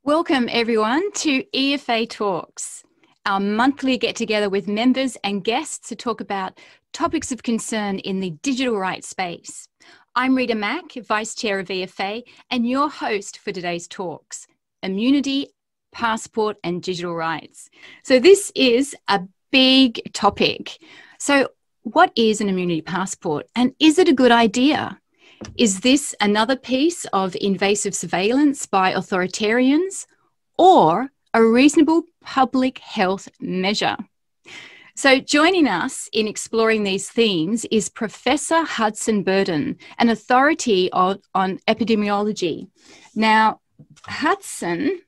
Welcome everyone to EFA Talks, our monthly get-together with members and guests to talk about topics of concern in the digital rights space. I'm Rita Mack, Vice Chair of EFA, and your host for today's talks, Immunity, Passport and Digital Rights. So this is a big topic. So what is an immunity passport, and is it a good idea? Is this another piece of invasive surveillance by authoritarians or a reasonable public health measure? So joining us in exploring these themes is Professor Hudson Birden, an authority on epidemiology. Now, Hudson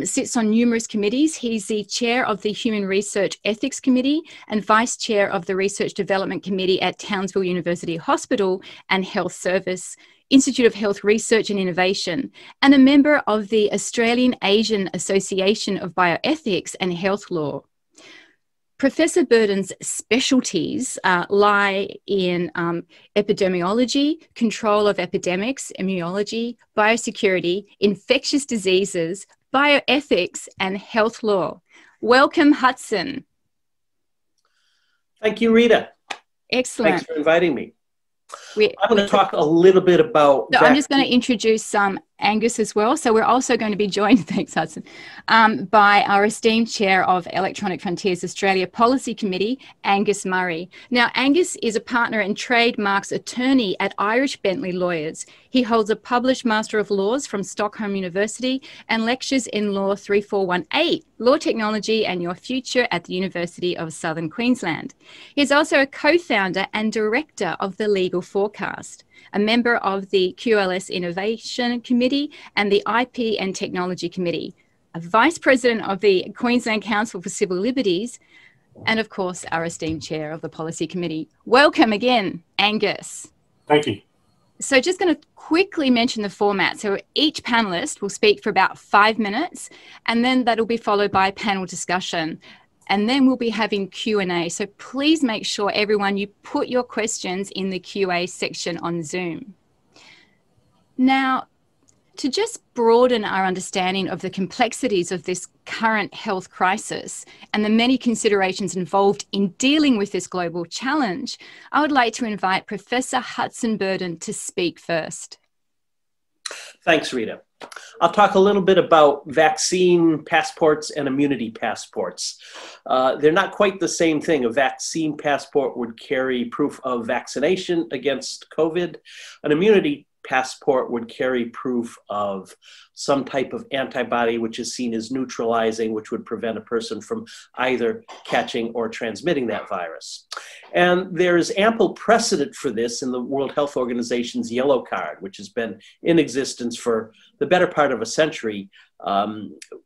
sits on numerous committees. He's the chair of the Human Research Ethics Committee and vice chair of the Research Development Committee at Townsville University Hospital and Health Service, Institute of Health Research and Innovation, and a member of the Australian Asian Association of Bioethics and Health Law. Professor Birden's specialties lie in epidemiology, control of epidemics, immunology, biosecurity, infectious diseases, bioethics, and health law. Welcome, Hudson. Thank you, Rita. Excellent. Thanks for inviting me. I'm going to talk a little bit about... So I'm just going to introduce Angus as well. So we're also going to be joined, thanks Hudson, by our esteemed Chair of Electronic Frontiers Australia Policy Committee, Angus Murray. Now, Angus is a partner and trademarks attorney at Irish Bentley Lawyers. He holds a published Master of Laws from Stockholm University and lectures in Law 3418, Law Technology and Your Future at the University of Southern Queensland. He's also a co-founder and director of the Legal Forecast, a member of the QLS Innovation Committee and the IP and Technology Committee, a vice president of the Queensland Council for Civil Liberties, and of course, our esteemed chair of the Policy Committee. Welcome again, Angus. Thank you. So just going to quickly mention the format. So each panelist will speak for about 5 minutes, and then that'll be followed by a panel discussion. And then we'll be having Q&A. So please make sure, everyone, you put your questions in the QA section on Zoom. Now, to just broaden our understanding of the complexities of this current health crisis and the many considerations involved in dealing with this global challenge, I would like to invite Professor Hudson Birden to speak first. Thanks, Rita. I'll talk a little bit about vaccine passports and immunity passports. They're not quite the same thing. A vaccine passport would carry proof of vaccination against COVID. An immunity passport would carry proof of some type of antibody, which is seen as neutralizing, which would prevent a person from either catching or transmitting that virus. And there is ample precedent for this in the World Health Organization's yellow card, which has been in existence for the better part of a century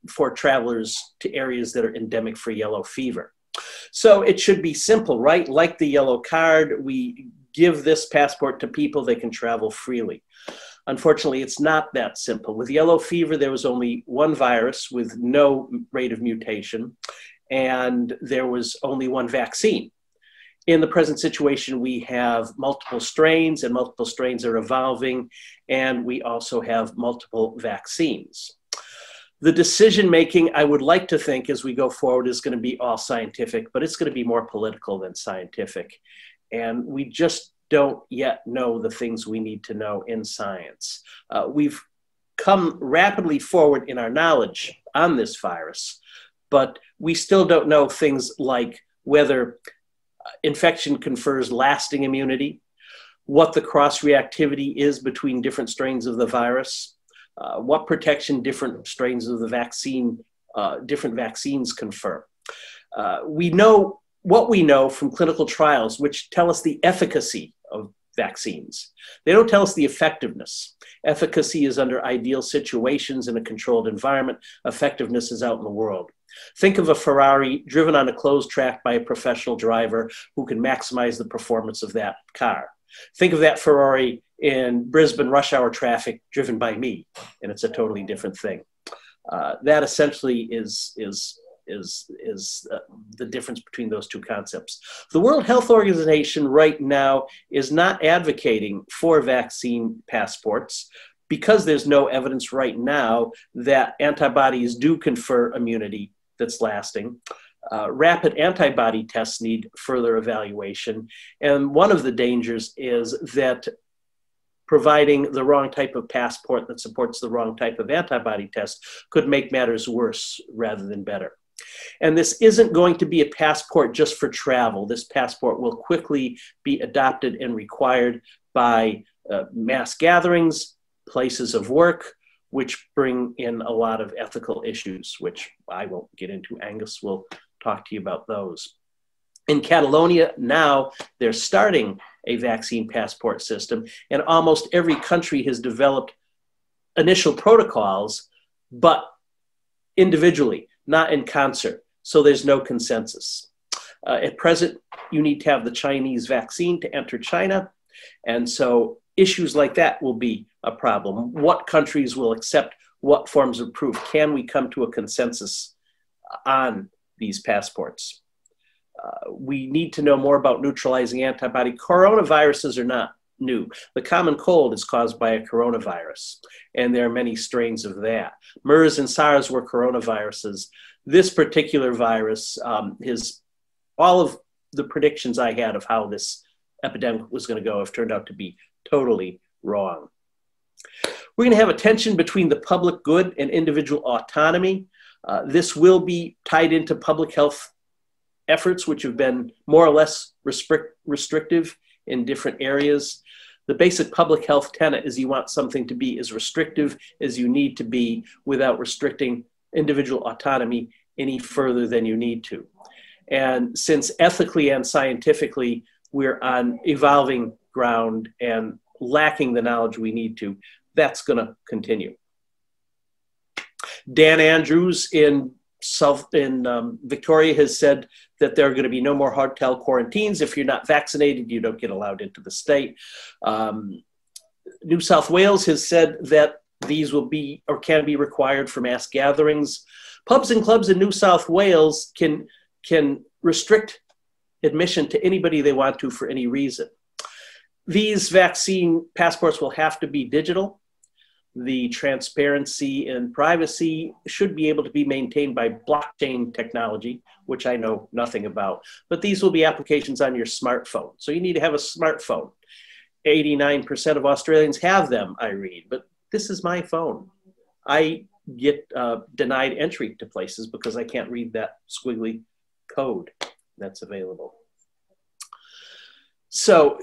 for travelers to areas that are endemic for yellow fever. So it should be simple, right? Like the yellow card, we give this passport to people, they can travel freely. Unfortunately, it's not that simple. With yellow fever, there was only one virus with no rate of mutation, and there was only one vaccine. In the present situation, we have multiple strains, and multiple strains are evolving, and we also have multiple vaccines. The decision-making, I would like to think, as we go forward, is going to be all scientific, but it's going to be more political than scientific. And we just don't yet know the things we need to know in science. We've come rapidly forward in our knowledge on this virus, but we still don't know things like whether infection confers lasting immunity, what the cross-reactivity is between different strains of the virus, what protection different strains of the vaccine, different vaccines confer. We know what we know from clinical trials, which tell us the efficacy of vaccines. They don't tell us the effectiveness. Efficacy is under ideal situations in a controlled environment. Effectiveness is out in the world. Think of a Ferrari driven on a closed track by a professional driver who can maximize the performance of that car. Think of that Ferrari in Brisbane rush hour traffic driven by me, and it's a totally different thing. That essentially is the difference between those two concepts. The World Health Organization right now is not advocating for vaccine passports, because there's no evidence right now that antibodies do confer immunity that's lasting, rapid antibody tests need further evaluation. And one of the dangers is that providing the wrong type of passport that supports the wrong type of antibody test could make matters worse rather than better. And this isn't going to be a passport just for travel. This passport will quickly be adopted and required by mass gatherings, places of work, which bring in a lot of ethical issues, which I won't get into. Angus will talk to you about those. In Catalonia now, they're starting a vaccine passport system, and almost every country has developed initial protocols, but individually, not in concert. So there's no consensus. At present, you need to have the Chinese vaccine to enter China. And so issues like that will be a problem. What countries will accept what forms of proof? Can we come to a consensus on these passports? We need to know more about neutralizing antibody. Coronaviruses are not new. The common cold is caused by a coronavirus, and there are many strains of that. MERS and SARS were coronaviruses. This particular virus, all of the predictions I had of how this epidemic was going to go have turned out to be totally wrong. We're going to have a tension between the public good and individual autonomy. This will be tied into public health efforts, which have been more or less restrictive in different areas. The basic public health tenet is you want something to be as restrictive as you need to be without restricting individual autonomy any further than you need to. And since ethically and scientifically we're on evolving ground and lacking the knowledge we need to, that's going to continue. Dan Andrews in Victoria has said that there are going to be no more hotel quarantines. If you're not vaccinated, you don't get allowed into the state. New South Wales has said that these will be or can be required for mass gatherings. Pubs and clubs in New South Wales can restrict admission to anybody they want to for any reason. These vaccine passports will have to be digital. The transparency and privacy should be able to be maintained by blockchain technology, which I know nothing about, but these will be applications on your smartphone. So you need to have a smartphone. 89% of Australians have them, I read, but this is my phone. I get denied entry to places because I can't read that squiggly code that's available. So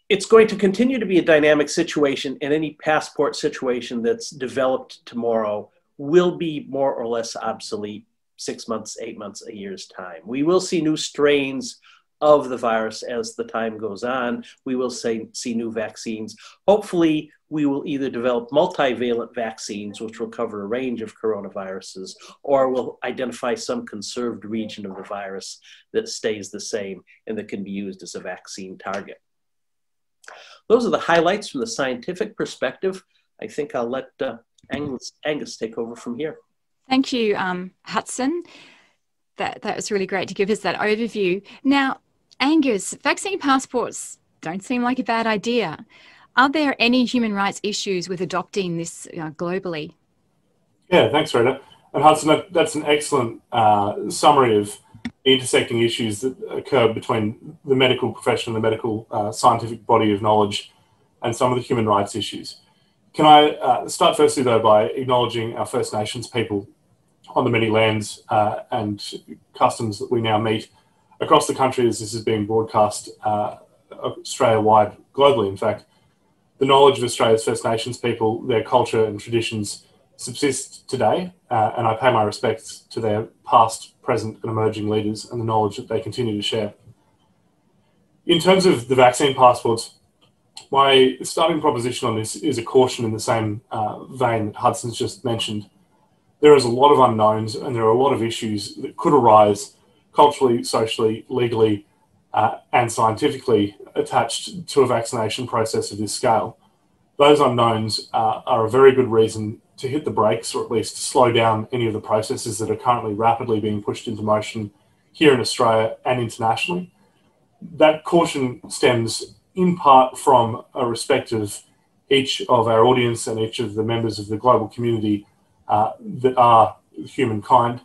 it's going to continue to be a dynamic situation, and any passport situation that's developed tomorrow will be more or less obsolete 6 months, 8 months, a year's time. We will see new strains of the virus as the time goes on. We will see new vaccines. Hopefully, we will either develop multivalent vaccines, which will cover a range of coronaviruses, or we'll identify some conserved region of the virus that stays the same and that can be used as a vaccine target. Those are the highlights from the scientific perspective. I think I'll let Angus take over from here. Thank you, Hudson. That was really great to give us that overview. Now, Angus, vaccine passports don't seem like a bad idea. Are there any human rights issues with adopting this globally? Yeah, thanks, Rita. And Hudson, that's an excellent summary of the intersecting issues that occur between the medical profession, the medical scientific body of knowledge, and some of the human rights issues. Can I start firstly, though, by acknowledging our First Nations people on the many lands and customs that we now meet across the country as this is being broadcast Australia-wide, globally, in fact. The knowledge of Australia's First Nations people, their culture and traditions subsist today, and I pay my respects to their past, present and emerging leaders and the knowledge that they continue to share. In terms of the vaccine passports, my starting proposition on this is a caution in the same vein that Hudson's just mentioned. There is a lot of unknowns and there are a lot of issues that could arise culturally, socially, legally, and scientifically attached to a vaccination process of this scale. Those unknowns are a very good reason to hit the brakes, or at least slow down any of the processes that are currently rapidly being pushed into motion here in Australia and internationally. That caution stems in part from a respect of each of our audience and each of the members of the global community that are humankind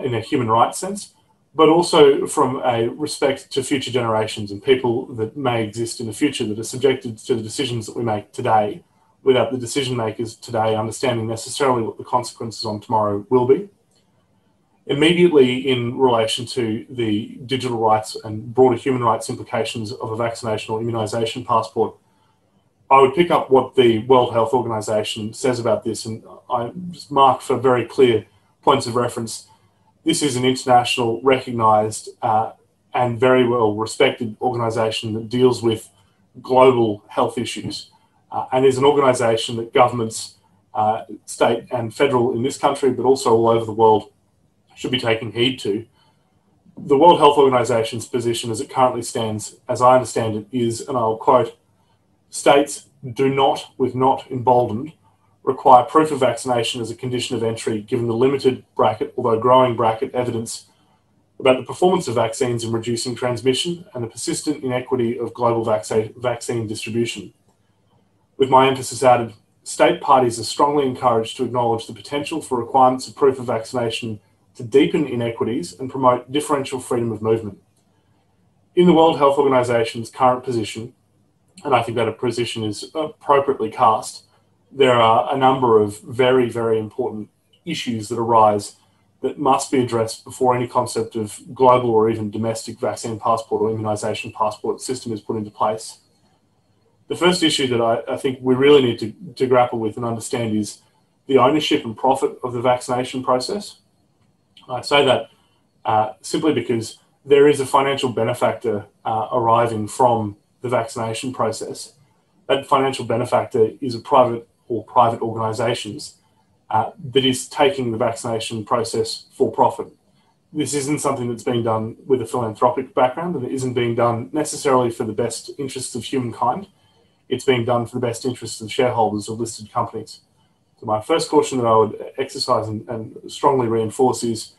in a human rights sense, but also from a respect to future generations and people that may exist in the future that are subjected to the decisions that we make today, without the decision makers today understanding necessarily what the consequences on tomorrow will be. Immediately in relation to the digital rights and broader human rights implications of a vaccination or immunisation passport, I would pick up what the World Health Organization says about this, and I just mark for very clear points of reference. This is an international, recognised and very well respected organisation that deals with global health issues and is an organisation that governments, state and federal in this country, but also all over the world, should be taking heed to. The World Health Organization's position as it currently stands, as I understand it, is, and I'll quote, states do not, with not emboldened, require proof of vaccination as a condition of entry given the limited bracket, although growing bracket, evidence about the performance of vaccines in reducing transmission and the persistent inequity of global vaccine distribution. With my emphasis added, state parties are strongly encouraged to acknowledge the potential for requirements of proof of vaccination to deepen inequities and promote differential freedom of movement. In the World Health Organization's current position, and I think that a position is appropriately cast, there are a number of very, very important issues that arise that must be addressed before any concept of global or even domestic vaccine passport or immunisation passport system is put into place. The first issue that I think we really need to grapple with and understand is the ownership and profit of the vaccination process. I say that simply because there is a financial benefactor arriving from the vaccination process. That financial benefactor is a private or private organisations that is taking the vaccination process for profit. This isn't something that's being done with a philanthropic background, and it isn't being done necessarily for the best interests of humankind. It's being done for the best interests of shareholders of listed companies. So my first caution that I would exercise and strongly reinforce is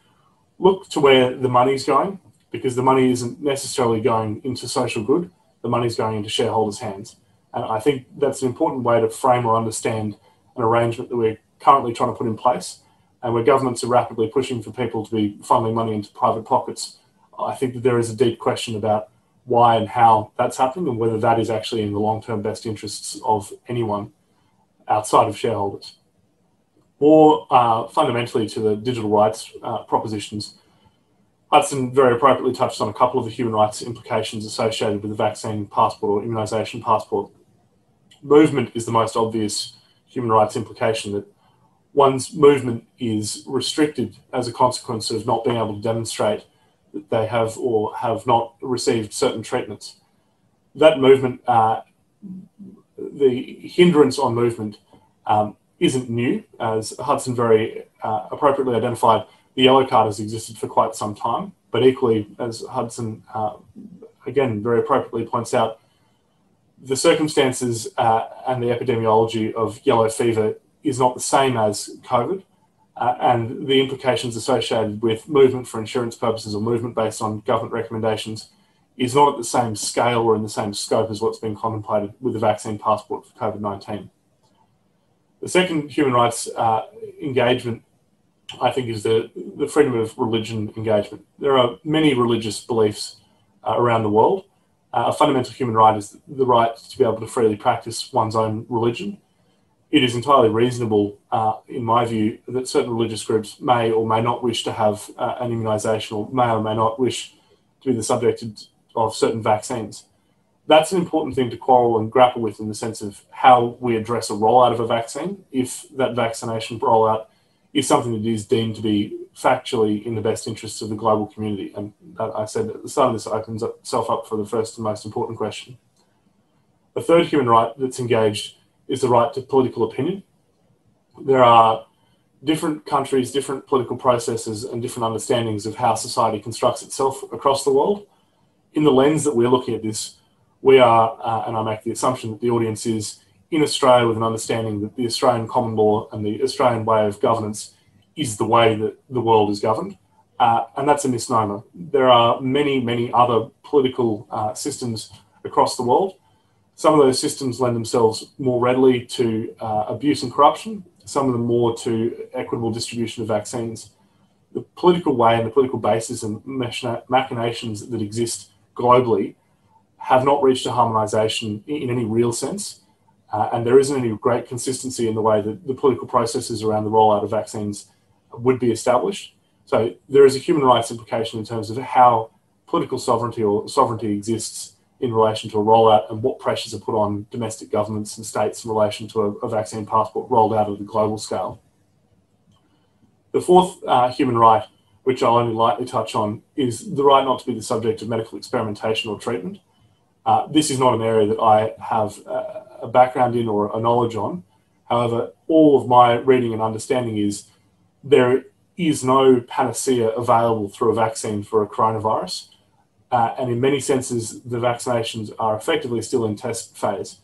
look to where the money's going, because the money isn't necessarily going into social good, the money's going into shareholders' hands. And I think that's an important way to frame or understand an arrangement that we're currently trying to put in place, and where governments are rapidly pushing for people to be funneling money into private pockets. I think that there is a deep question about why and how that's happening and whether that is actually in the long-term best interests of anyone outside of shareholders. More fundamentally to the digital rights propositions, Hudson very appropriately touched on a couple of the human rights implications associated with the vaccine passport or immunisation passport. Movement is the most obvious human rights implication, that one's movement is restricted as a consequence of not being able to demonstrate that they have or have not received certain treatments. That movement, the hindrance on movement isn't new. As Hudson very appropriately identified, the yellow card has existed for quite some time, but equally, as Hudson again very appropriately points out, the circumstances and the epidemiology of yellow fever is not the same as COVID, and the implications associated with movement for insurance purposes or movement based on government recommendations is not at the same scale or in the same scope as what's been contemplated with the vaccine passport for COVID-19. The second human rights engagement, I think, is the freedom of religion engagement. There are many religious beliefs around the world. A fundamental human right is the right to be able to freely practice one's own religion. It is entirely reasonable, in my view, that certain religious groups may or may not wish to have an immunisation, or may not wish to be the subject of certain vaccines. That's an important thing to quarrel and grapple with in the sense of how we address a rollout of a vaccine, if that vaccination rollout is something that is deemed to be factually in the best interests of the global community. And that, I said at the start of this, opens itself up for the first and most important question. The third human right that's engaged is the right to political opinion. There are different countries, different political processes, and different understandings of how society constructs itself across the world. In the lens that we're looking at this, we are, and I make the assumption that the audience is in Australia with an understanding that the Australian common law and the Australian way of governance is the way that the world is governed. And that's a misnomer. There are many, many other political systems across the world. Some of those systems lend themselves more readily to abuse and corruption, some of them more to equitable distribution of vaccines. The political way and the political basis and machinations that exist globally have not reached a harmonisation in any real sense, and there isn't any great consistency in the way that the political processes around the rollout of vaccines would be established. So there is a human rights implication in terms of how political sovereignty or sovereignty exists in relation to a rollout and what pressures are put on domestic governments and states in relation to a vaccine passport rolled out at a global scale. The fourth human right, which I'll only lightly touch on, is the right not to be the subject of medical experimentation or treatment. This is not an area that I have a background in or a knowledge on. However, all of my reading and understanding is there is no panacea available through a vaccine for a coronavirus. And in many senses, the vaccinations are effectively still in test phase.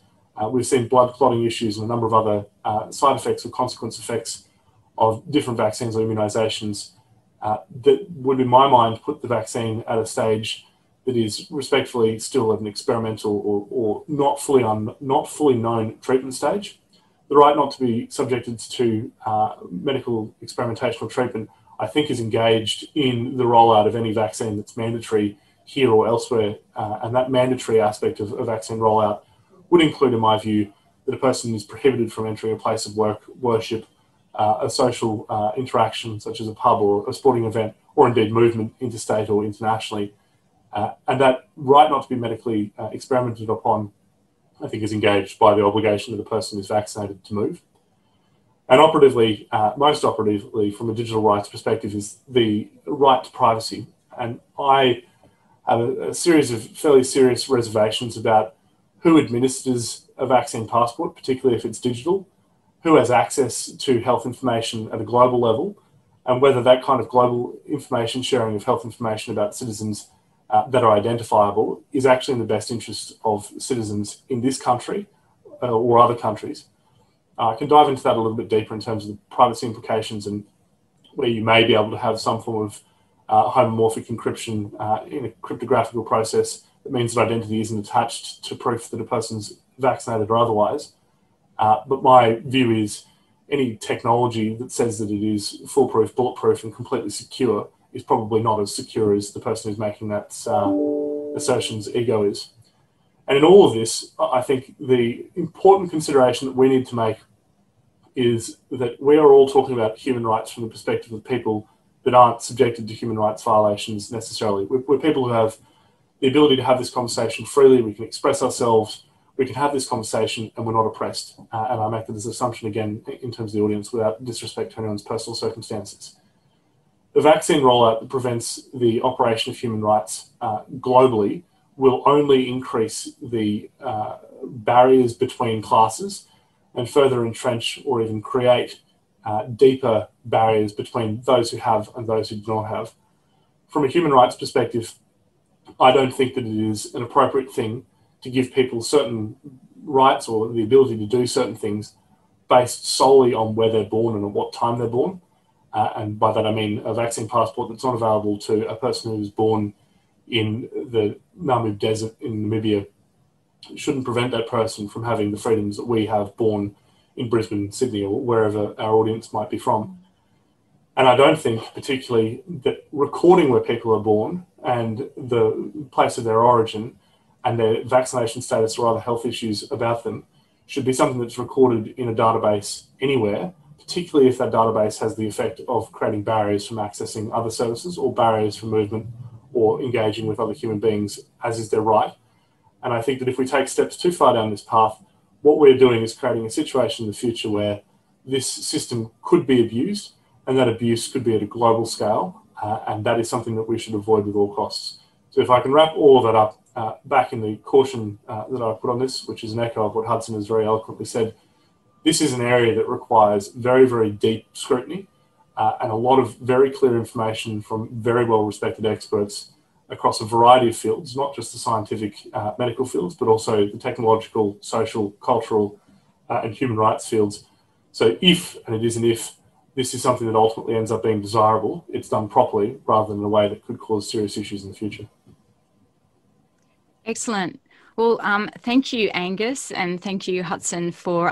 We've seen blood clotting issues and a number of other side effects or consequence effects of different vaccines or immunisations that would, in my mind, put the vaccine at a stage that is respectfully still at an experimental or not fully known treatment stage. The right not to be subjected to medical experimentation or treatment, I think, is engaged in the rollout of any vaccine that's mandatory here or elsewhere, and that mandatory aspect of vaccine rollout would include, in my view, that a person is prohibited from entering a place of work, worship, a social interaction such as a pub or a sporting event, or indeed movement interstate or internationally. And that right not to be medically experimented upon, I think, is engaged by the obligation of the person who's vaccinated to move. And operatively, most operatively from a digital rights perspective, is the right to privacy. And I have a series of fairly serious reservations about who administers a vaccine passport, particularly if it's digital, who has access to health information at a global level, and whether that kind of global information sharing of health information about citizens that are identifiable is actually in the best interest of citizens in this country or other countries. I can dive into that a little bit deeper in terms of the privacy implications and where you may be able to have some form of homomorphic encryption in a cryptographical process that means that identity isn't attached to proof that a person's vaccinated or otherwise. But my view is any technology that says that it is foolproof, bulletproof, and completely secure is probably not as secure as the person who's making that assertion's ego is. And in all of this, I think the important consideration that we need to make is that we are all talking about human rights from the perspective of people that aren't subjected to human rights violations necessarily. We're people who have the ability to have this conversation freely, we can express ourselves, we can have this conversation and we're not oppressed. And I make this assumption again in terms of the audience without disrespect to anyone's personal circumstances. The vaccine rollout that prevents the operation of human rights globally will only increase the barriers between classes and further entrench or even create deeper barriers between those who have and those who do not have. From a human rights perspective, I don't think that it is an appropriate thing to give people certain rights or the ability to do certain things based solely on where they're born and at what time they're born. And by that I mean a vaccine passport that's not available to a person who was born in the Namib Desert in Namibia shouldn't prevent that person from having the freedoms that we have born in Brisbane, Sydney, or wherever our audience might be from. And I don't think particularly that recording where people are born and the place of their origin and their vaccination status or other health issues about them should be something that's recorded in a database anywhere, particularly if that database has the effect of creating barriers from accessing other services or barriers for movement or engaging with other human beings, as is their right. And I think that if we take steps too far down this path, what we're doing is creating a situation in the future where this system could be abused, and that abuse could be at a global scale, and that is something that we should avoid with all costs. So if I can wrap all of that up back in the caution that I put on this, which is an echo of what Hudson has very eloquently said, this is an area that requires very, very deep scrutiny and a lot of very clear information from very well-respected experts across a variety of fields, not just the scientific medical fields, but also the technological, social, cultural, and human rights fields. So if, and it is an if, this is something that ultimately ends up being desirable, it's done properly rather than in a way that could cause serious issues in the future. Excellent. Well, thank you, Angus, and thank you, Hudson, for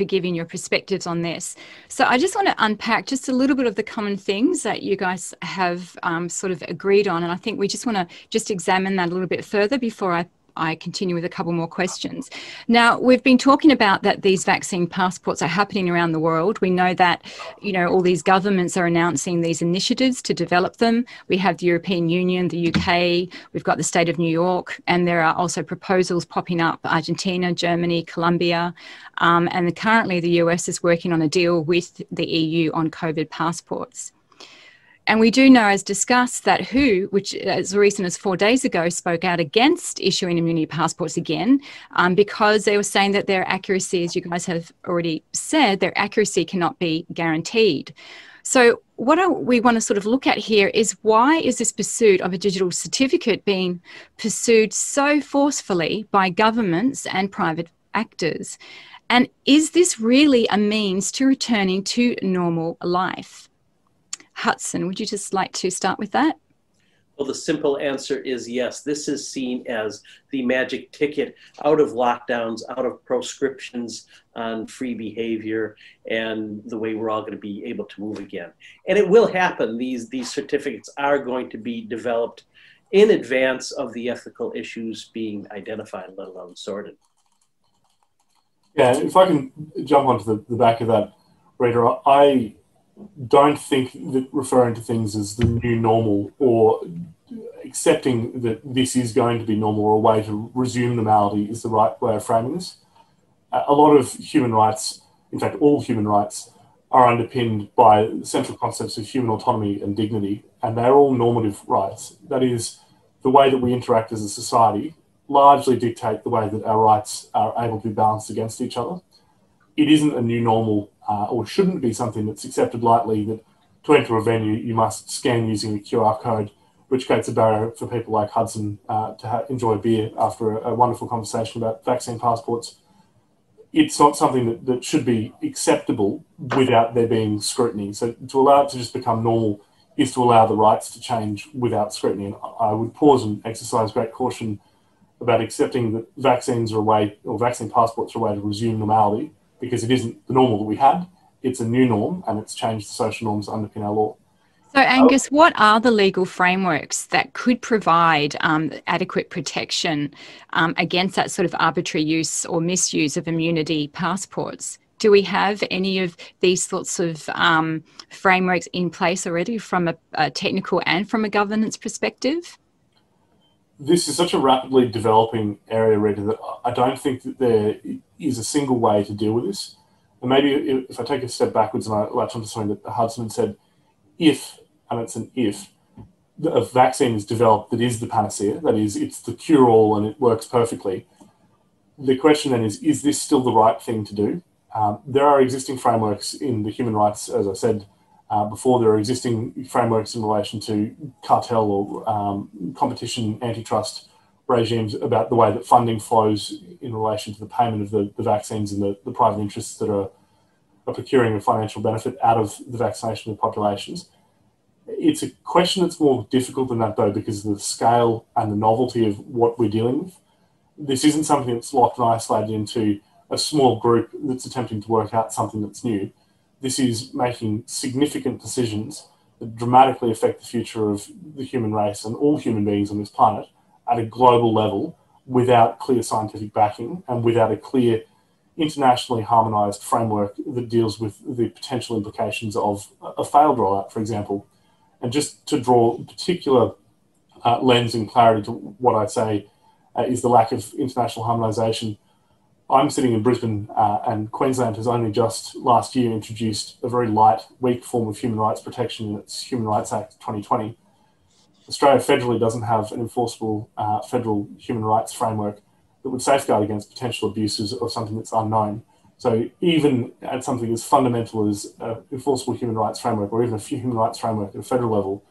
giving your perspectives on this. So I just want to unpack just a little bit of the common things that you guys have sort of agreed on, and I think we just want to just examine that a little bit further before I continue with a couple more questions. Now, we've been talking about that these vaccine passports are happening around the world. We know that, all these governments are announcing these initiatives to develop them. We have the European Union, the UK, we've got the state of New York, and there are also proposals popping up, Argentina, Germany, Colombia, and currently the US is working on a deal with the EU on COVID passports. And we do know, as discussed, that WHO, which as recent as 4 days ago, spoke out against issuing immunity passports again, because they were saying that their accuracy, as you guys have already said, their accuracy cannot be guaranteed. So what we want to sort of look at here is, why is this pursuit of a digital certificate being pursued so forcefully by governments and private actors? And is this really a means to returning to normal life? Hudson, would you just like to start with that? Well, the simple answer is yes. This is seen as the magic ticket out of lockdowns, out of proscriptions on free behavior, and the way we're all going to be able to move again. And it will happen. These certificates are going to be developed in advance of the ethical issues being identified, let alone sorted. Yeah, if I can jump onto the back of that, Rita, I don't think that referring to things as the new normal, or accepting that this is going to be normal or a way to resume normality, is the right way of framing this. A lot of human rights, in fact all human rights, are underpinned by central concepts of human autonomy and dignity, and they're all normative rights. That is, the way that we interact as a society largely dictate the way that our rights are able to be balanced against each other. It isn't a new normal, or shouldn't be something that's accepted lightly, that to enter a venue you must scan using a QR code, which creates a barrier for people like Hudson to enjoy a beer after a wonderful conversation about vaccine passports. It's not something that should be acceptable without there being scrutiny. So to allow it to just become normal is to allow the rights to change without scrutiny. And I would pause and exercise great caution about accepting that vaccines are a way, or vaccine passports are a way to resume normality, because it isn't the normal that we had. It's a new norm, and it's changed the social norms that underpin our law. So, Angus, what are the legal frameworks that could provide adequate protection against that sort of arbitrary use or misuse of immunity passports? Do we have any of these sorts of frameworks in place already from a technical and from a governance perspective? This is such a rapidly developing area, Rita, that I don't think that there is a single way to deal with this. And maybe if I take a step backwards and I latch onto something that Hudson said, if, and it's an if, a vaccine is developed that is the panacea, that is, it's the cure-all and it works perfectly, the question then is this still the right thing to do? There are existing frameworks in the human rights, as I said, before. There are existing frameworks in relation to cartel or competition antitrust regimes about the way that funding flows in relation to the payment of the vaccines and the private interests that are procuring a financial benefit out of the vaccination of populations. It's a question that's more difficult than that, though, because of the scale and the novelty of what we're dealing with. This isn't something that's locked and isolated into a small group that's attempting to work out something that's new. This is making significant decisions that dramatically affect the future of the human race and all human beings on this planet at a global level, without clear scientific backing and without a clear internationally harmonised framework that deals with the potential implications of a failed rollout, for example. And just to draw particular lens and clarity to what I say is the lack of international harmonisation, I'm sitting in Brisbane and Queensland has only just last year introduced a very light, weak form of human rights protection in its Human Rights Act 2020. Australia federally doesn't have an enforceable federal human rights framework that would safeguard against potential abuses of something that's unknown. So even at something as fundamental as an enforceable human rights framework, or even a human rights framework at a federal level,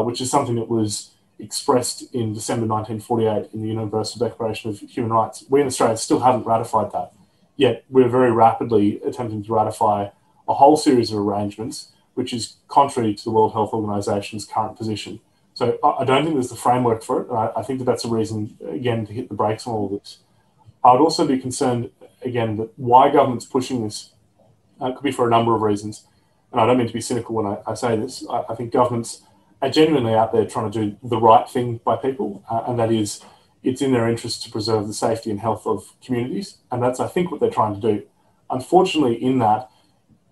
which is something that was expressed in December 1948 in the Universal Declaration of Human Rights, we in Australia still haven't ratified that. Yet we're very rapidly attempting to ratify a whole series of arrangements, which is contrary to the World Health Organization's current position. So I don't think there's the framework for it. And I think that that's a reason, again, to hit the brakes on all of this. I would also be concerned, again, that why government's pushing this could be for a number of reasons. And I don't mean to be cynical when I say this. I think governments are genuinely out there trying to do the right thing by people, and that is, it's in their interest to preserve the safety and health of communities. And that's, I think, what they're trying to do. Unfortunately, in that,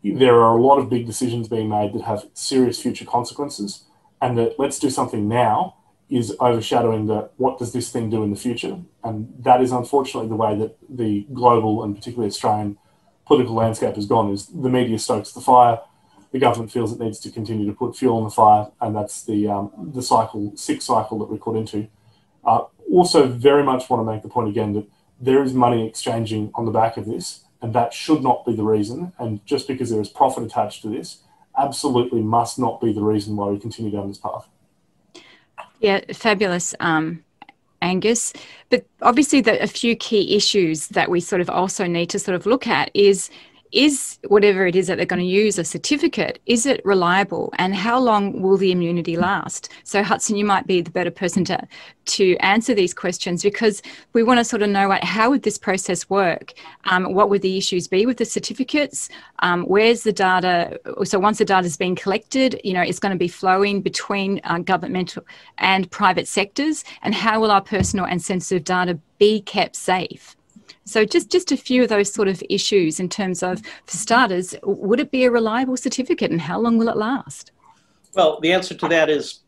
there are a lot of big decisions being made that have serious future consequences, and that let's do something now is overshadowing the what does this thing do in the future. And that is unfortunately the way that the global and particularly Australian political landscape has gone, is the media stokes the fire, the government feels it needs to continue to put fuel on the fire, and that's the sick cycle that we're caught into. Also very much want to make the point again that there is money exchanging on the back of this, and that should not be the reason. And just because there is profit attached to this, absolutely must not be the reason why we continue down this path. Yeah, fabulous, Angus. But obviously a few key issues that we sort of also need to sort of look at is whatever it is that they're going to use, a certificate, is it reliable, and how long will the immunity last? So Hudson, you might be the better person to answer these questions, because we want to sort of know how would this process work? What would the issues be with the certificates? Where's the data? So once the data has been collected, it's going to be flowing between governmental and private sectors, and how will our personal and sensitive data be kept safe? So just a few of those sort of issues in terms of, for starters, would it be a reliable certificate, and how long will it last? Well, the answer to that is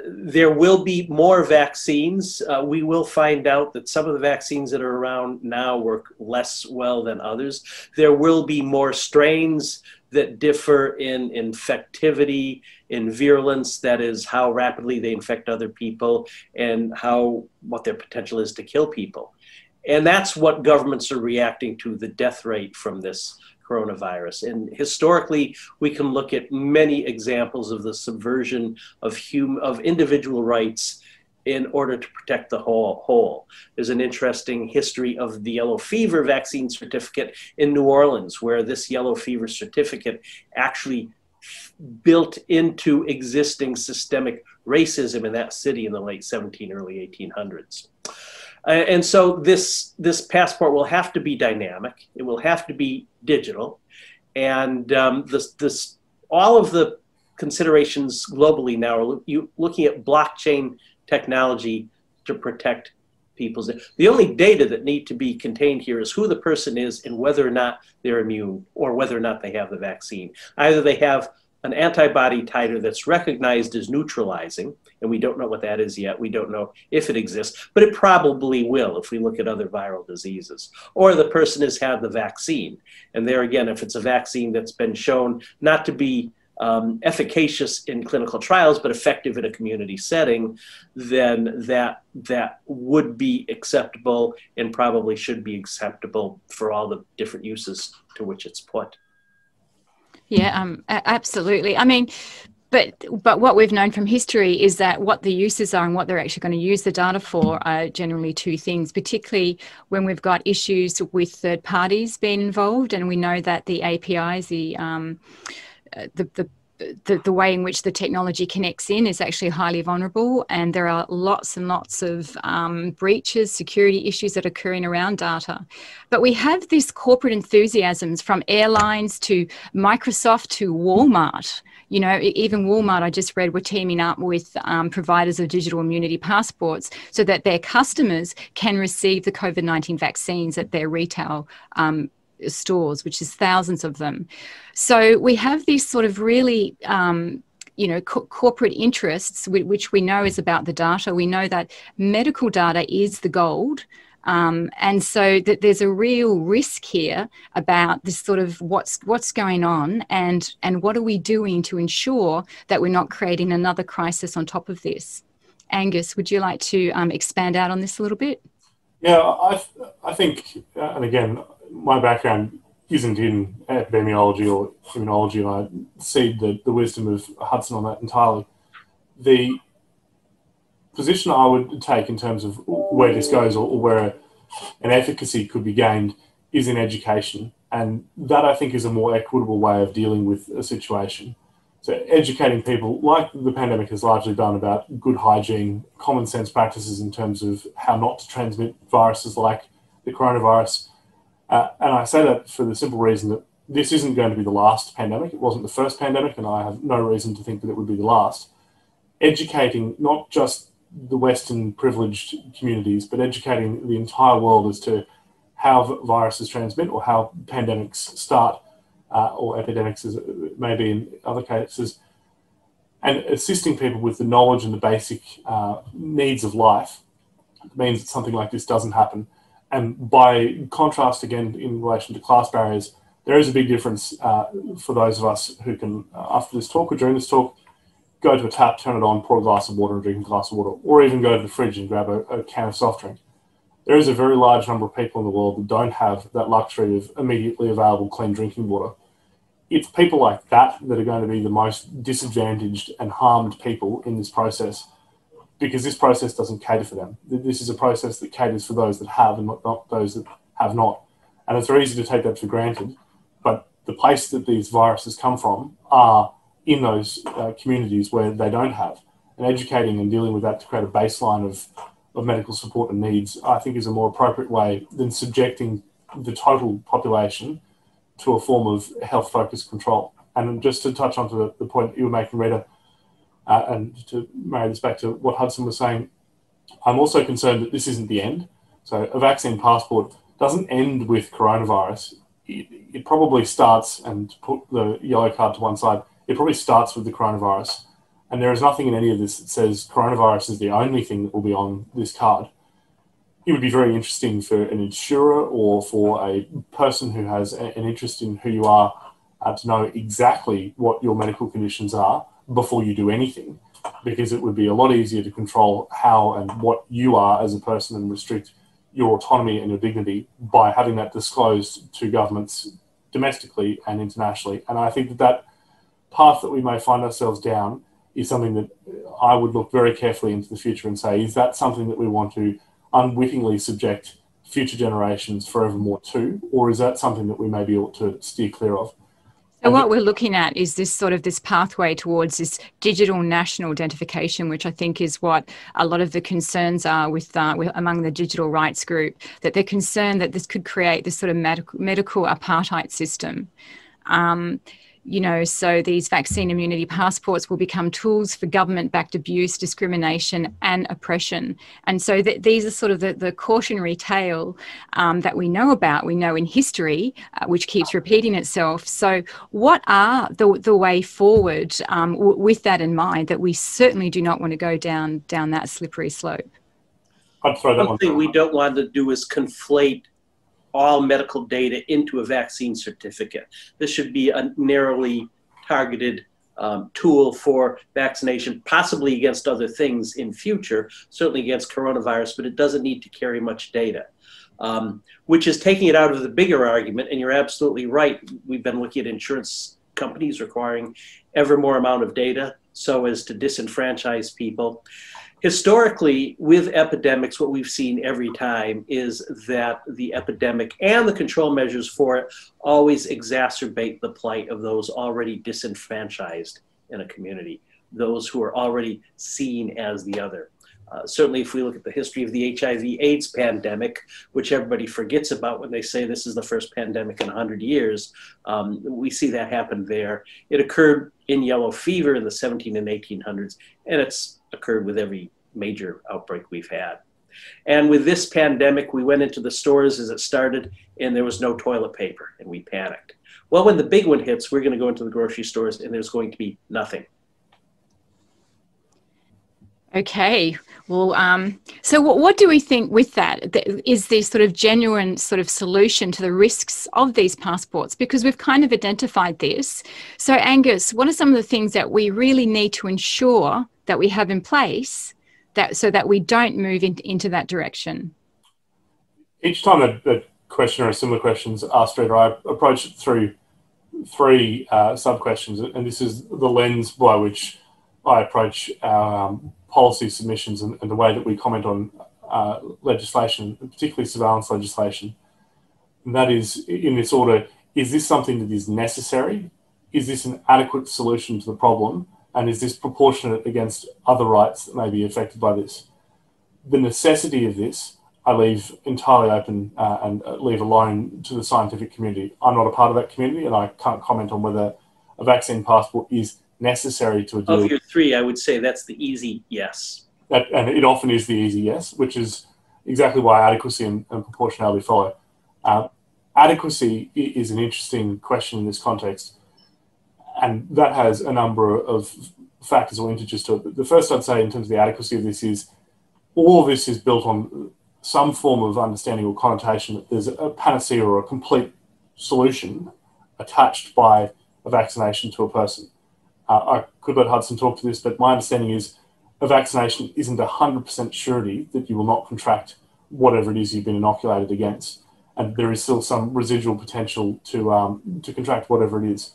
there will be more vaccines. We will find out that some of the vaccines that are around now work less well than others. There will be more strains that differ in infectivity, in virulence, that is how rapidly they infect other people, and what their potential is to kill people. And that's what governments are reacting to, the death rate from this coronavirus. And historically, we can look at many examples of the subversion of individual rights in order to protect the whole. There's an interesting history of the yellow fever vaccine certificate in New Orleans, where this yellow fever certificate actually built into existing systemic racism in that city in the late 1700s, early 1800s. And so this passport will have to be dynamic. It will have to be digital. And all of the considerations globally now are looking at blockchain technology to protect people's. The only data that need to be contained here is who the person is and whether or not they're immune, or whether or not they have the vaccine. Either they have an antibody titer that's recognized as neutralizing, and we don't know what that is yet. We don't know if it exists, but it probably will if we look at other viral diseases. Or the person has had the vaccine. And there again, if it's a vaccine that's been shown not to be efficacious in clinical trials, but effective in a community setting, then that would be acceptable, and probably should be acceptable for all the different uses to which it's put. Yeah, absolutely. I mean, but what we've known from history is that what the uses are and what they're actually going to use the data for are generally two things, particularly when we've got issues with third parties being involved. And we know that the APIs, the way in which the technology connects in is actually highly vulnerable, and there are lots and lots of breaches, security issues that are occurring around data. But we have this corporate enthusiasms from airlines to Microsoft to Walmart. Even Walmart, I just read, were teaming up with providers of digital immunity passports so that their customers can receive the COVID-19 vaccines at their retail stores, which is thousands of them. So we have these sort of really, corporate interests, which we know is about the data. We know that medical data is the gold. And so that there's a real risk here about this sort of what's going on, and what are we doing to ensure that we're not creating another crisis on top of this. Angus, would you like to expand out on this a little bit? Yeah, I think, and again, my background isn't in epidemiology or immunology, and I cede the wisdom of Hudson on that entirely. The position I would take in terms of where this goes, or where an efficacy could be gained, is in education. And that, I think, is a more equitable way of dealing with a situation. So So educating people, like the pandemic has largely done, about good hygiene, common sense practices in terms of how not to transmit viruses like the coronavirus. And I say that for the simple reason that this isn't going to be the last pandemic. It wasn't the first pandemic, and I have no reason to think that it would be the last. Educating not just the Western privileged communities, but educating the entire world as to how viruses transmit or how pandemics start, or epidemics as it may be in other cases, and assisting people with the knowledge and the basic needs of life means that something like this doesn't happen. And by contrast, again, in relation to class barriers, there is a big difference for those of us who can, after this talk or during this talk, go to a tap, turn it on, pour a glass of water and drink a glass of water, or even go to the fridge and grab a can of soft drink. There is a very large number of people in the world that don't have that luxury of immediately available clean drinking water. It's people like that that are going to be the most disadvantaged and harmed people in this process, because this process doesn't cater for them. This is a process that caters for those that have and not those that have not. And it's very easy to take that for granted, but the place that these viruses come from are in those communities where they don't have. And educating and dealing with that to create a baseline of medical support and needs, I think, is a more appropriate way than subjecting the total population to a form of health-focused control. And just to touch on to the point that you were making, Rita, and to marry this back to what Hudson was saying, I'm also concerned that this isn't the end. So a vaccine passport doesn't end with coronavirus. It probably starts, and to put the yellow card to one side, it probably starts with the coronavirus. And there is nothing in any of this that says coronavirus is the only thing that will be on this card. It would be very interesting for an insurer or for a person who has an interest in who you are to know exactly what your medical conditions are before you do anything, because it would be a lot easier to control how and what you are as a person and restrict your autonomy and your dignity by having that disclosed to governments domestically and internationally. And I think that that path that we may find ourselves down is something that I would look very carefully into the future and say, is that something that we want to unwittingly subject future generations forevermore to, or is that something that we maybe ought to steer clear of? So what we're looking at is this sort of this pathway towards this digital national identification, which I think is what a lot of the concerns are with among the digital rights group, that they're concerned that this could create this sort of medical apartheid system. So these vaccine immunity passports will become tools for government-backed abuse, discrimination, and oppression. And so these are sort of the cautionary tale that we know about. We know in history, which keeps repeating itself. So what are the way forward with that in mind, that we certainly do not want to go down that slippery slope? One thing we don't want to do is conflate all medical data into a vaccine certificate. This should be a narrowly targeted tool for vaccination, possibly against other things in future, certainly against coronavirus, but it doesn't need to carry much data, which is taking it out of the bigger argument. And you're absolutely right. We've been looking at insurance companies requiring ever more amount of data so as to disenfranchise people. Historically, with epidemics, what we've seen every time is that the epidemic and the control measures for it always exacerbate the plight of those already disenfranchised in a community, those who are already seen as the other. Certainly, if we look at the history of the HIV/AIDS pandemic, which everybody forgets about when they say this is the first pandemic in 100 years, we see that happen there. It occurred in yellow fever in the 1700s and 1800s, and it's occurred with every major outbreak we've had. And with this pandemic, we went into the stores as it started, and there was no toilet paper, and we panicked. Well, when the big one hits, we're going to go into the grocery stores, and there's going to be nothing. Okay, well, so what do we think with that? Is there sort of genuine sort of solution to the risks of these passports? Because we've kind of identified this. So Angus, what are some of the things that we really need to ensure that we have in place so that we don't move into that direction? Each time a question or a similar question is asked, Rita, I approach it through three sub-questions, and this is the lens by which I approach our policy submissions and the way that we comment on legislation, particularly surveillance legislation. And that is, in this order, is this something that is necessary? is this an adequate solution to the problem? And is this proportionate against other rights that may be affected by this? The necessity of this, I leave entirely open and leave alone to the scientific community. I'm not a part of that community, and I can't comment on whether a vaccine passport is necessary to a deal. Of your three, I would say that's the easy yes. And it often is the easy yes, which is exactly why adequacy and proportionality follow. Adequacy is an interesting question in this context, and that has a number of factors or integers to it. But the first I'd say in terms of the adequacy of this is all of this is built on some form of understanding or connotation that there's a panacea or a complete solution attached by a vaccination to a person. I could let Hudson talk to this, but my understanding is a vaccination isn't 100% surety that you will not contract whatever it is you've been inoculated against. And there is still some residual potential to contract whatever it is.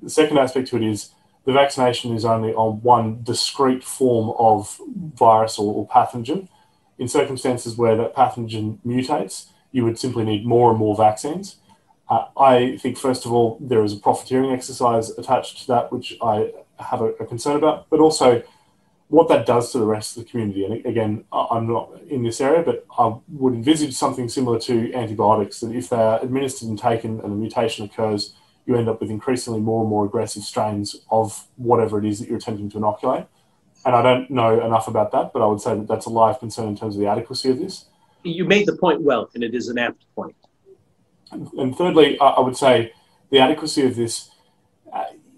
The second aspect to it is the vaccination is only on one discrete form of virus or pathogen. In circumstances where that pathogen mutates, you would simply need more and more vaccines. I think, first of all, there is a profiteering exercise attached to that, which I have a concern about, but also what that does to the rest of the community. And again, I'm not in this area, but I would envisage something similar to antibiotics, that if they are administered and taken and a mutation occurs, you end up with increasingly more and more aggressive strains of whatever it is that you're attempting to inoculate. And I don't know enough about that, but I would say that that's a live concern in terms of the adequacy of this. You made the point well, and it is an apt point. And thirdly, I would say the adequacy of this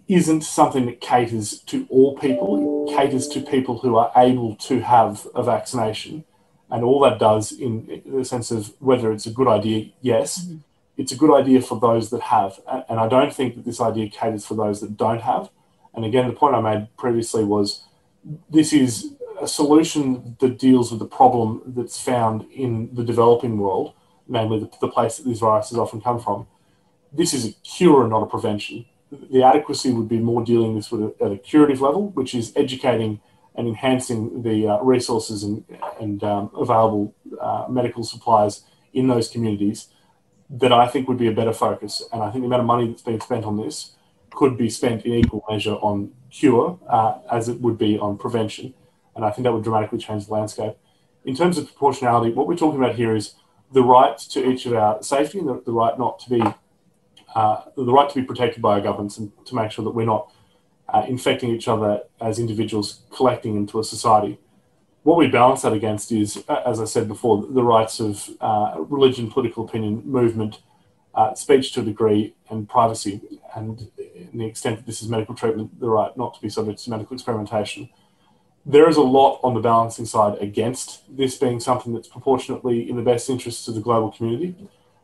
isn't something that caters to all people. It caters to people who are able to have a vaccination. And all that does, in the sense of whether it's a good idea, yes, it's a good idea for those that have. And I don't think that this idea caters for those that don't have. And again, the point I made previously was this is a solution that deals with the problem that's found in the developing world, namely the place that these viruses often come from. This is a cure and not a prevention. The adequacy would be more dealing this with at a curative level, which is educating and enhancing the resources and available medical supplies in those communities that I think would be a better focus. And I think the amount of money that's being spent on this could be spent in equal measure on cure as it would be on prevention. And I think that would dramatically change the landscape. In terms of proportionality, what we're talking about here is the right to each of our safety and the right not to be, the right to be protected by our governments and to make sure that we're not infecting each other as individuals collecting into a society. What we balance that against is, as I said before, the rights of religion, political opinion, movement, speech to a degree, and privacy. And in the extent that this is medical treatment, the right not to be subject to medical experimentation. There is a lot on the balancing side against this being something that's proportionately in the best interests of the global community.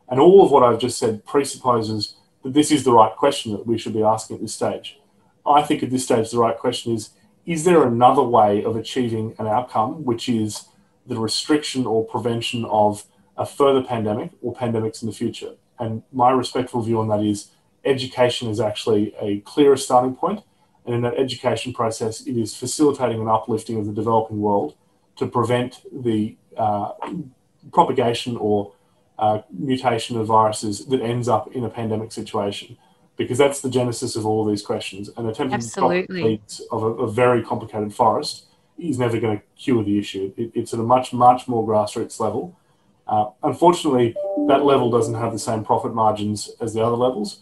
And all of what I've just said presupposes that this is the right question that we should be asking at this stage. I think at this stage, the right question is there another way of achieving an outcome, which is the restriction or prevention of a further pandemic or pandemics in the future? And my respectful view on that is education is actually a clearer starting point. And in that education process, it is facilitating an uplifting of the developing world to prevent the propagation or mutation of viruses that ends up in a pandemic situation. Because that's the genesis of all these questions. And attempting to stop the weeds of a very complicated forest is never going to cure the issue. It's at a much, much more grassroots level. Unfortunately, that level doesn't have the same profit margins as the other levels.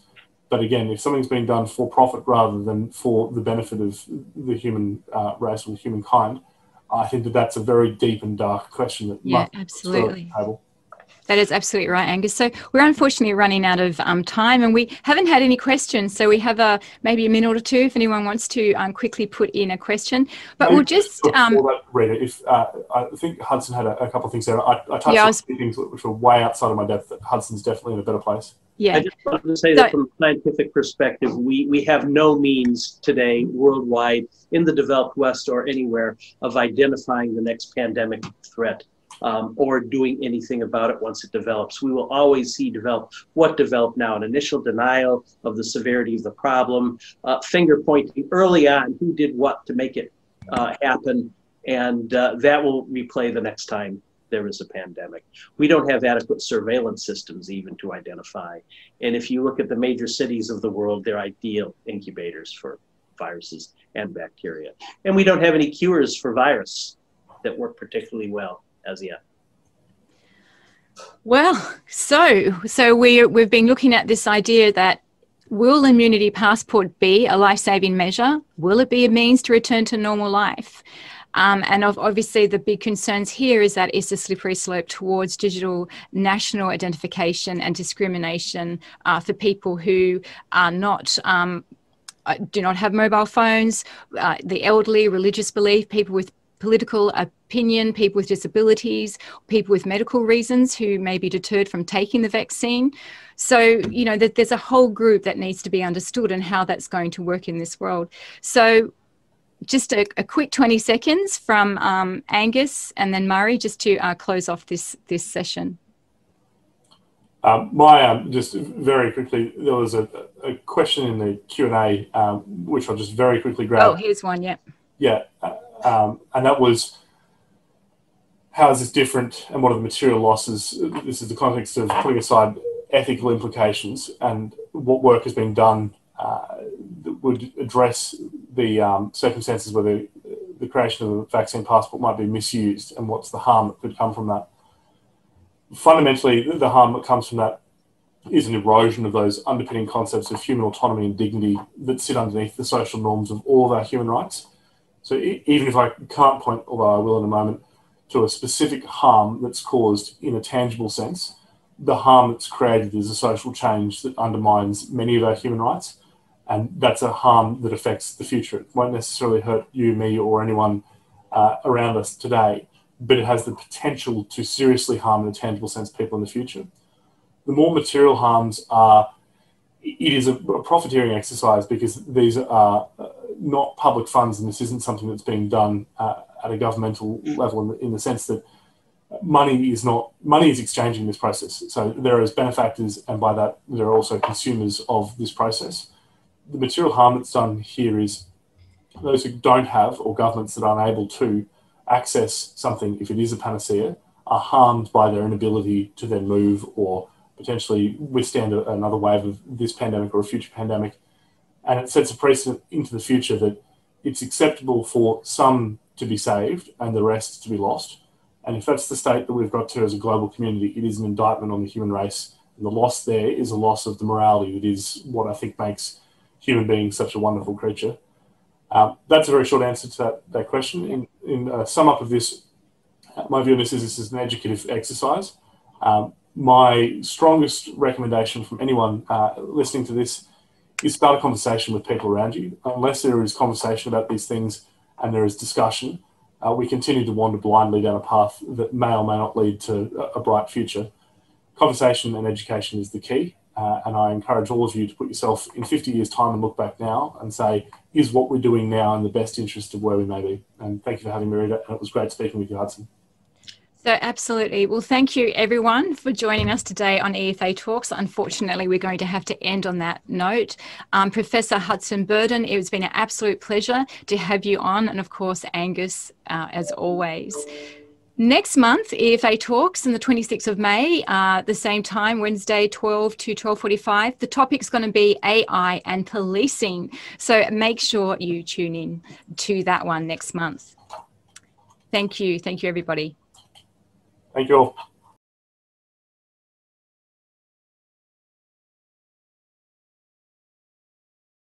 But again, if something's being done for profit rather than for the benefit of the human race or humankind, I think that that's a very deep and dark question that must absolutely. Be on the table. That is absolutely right, Angus. So we're unfortunately running out of time, and we haven't had any questions. So we have maybe a minute or two if anyone wants to quickly put in a question. But we'll just... Rita, I think Hudson had a couple of things there. I touched on a few things which were way outside of my depth, that Hudson's definitely in a better place. Yeah. I just wanted to say that from a scientific perspective, we have no means today worldwide in the developed West or anywhere of identifying the next pandemic threat. Or doing anything about it once it develops. We will always see what developed now, an initial denial of the severity of the problem, finger pointing early on who did what to make it happen, and that will replay the next time there is a pandemic. We don't have adequate surveillance systems even to identify. And if you look at the major cities of the world, they're ideal incubators for viruses and bacteria. And we don't have any cures for virus that work particularly well as yet. Well, so we've been looking at this idea that will immunity passport be a life-saving measure? Will it be a means to return to normal life? And obviously the big concerns here is that it's a slippery slope towards digital national identification and discrimination for people who are not do not have mobile phones, the elderly, religious belief, people with political opinion, people with disabilities, people with medical reasons who may be deterred from taking the vaccine. So, you know, that there's a whole group that needs to be understood and how that's going to work in this world. So just a quick 20 seconds from Angus and then Murray, just to close off this session. Just very quickly, there was a question in the Q&A, which I'll just very quickly grab. Oh, here's one, yeah. Yeah, and that was, how is this different and what are the material losses? This is the context of putting aside ethical implications and what work has been done that would address the circumstances where the creation of a vaccine passport might be misused and what's the harm that could come from that. Fundamentally, the harm that comes from that is an erosion of those underpinning concepts of human autonomy and dignity that sit underneath the social norms of all of our human rights. So even if I can't point, although I will in a moment, to a specific harm that's caused in a tangible sense, the harm that's created is a social change that undermines many of our human rights. And that's a harm that affects the future. It won't necessarily hurt you, me, or anyone around us today, but it has the potential to seriously harm in a tangible sense people in the future. The more material harms are, it is a profiteering exercise because these are not public funds and this isn't something that's being done at a governmental level in the sense that money is exchanging this process. So there is benefactors and by that there are also consumers of this process. The material harm that's done here is those who don't have or governments that are unable to access something, if it is a panacea, are harmed by their inability to then move or potentially withstand another wave of this pandemic or a future pandemic. And it sets a precedent into the future that it's acceptable for some to be saved and the rest to be lost. And if that's the state that we've got to as a global community, it is an indictment on the human race. And the loss there is a loss of the morality that is what I think makes human beings such a wonderful creature. That's a very short answer to that question. In sum up of this, my view on this is an educative exercise. My strongest recommendation from anyone listening to this is start a conversation with people around you. Unless there is conversation about these things and there is discussion, we continue to wander blindly down a path that may or may not lead to a bright future. Conversation and education is the key. And I encourage all of you to put yourself in 50 years' time and look back now and say, is what we're doing now in the best interest of where we may be? And thank you for having me, Rita. And it was great speaking with you, Hudson. So absolutely. Well, thank you everyone for joining us today on EFA Talks. Unfortunately, we're going to have to end on that note. Professor Hudson Birden, it's been an absolute pleasure to have you on. And of course, Angus, as always. Next month, EFA Talks on the 26th of May, the same time, Wednesday, 12 to 12:45. The topic's going to be AI and policing. So make sure you tune in to that one next month. Thank you. Thank you, everybody. Thank you all.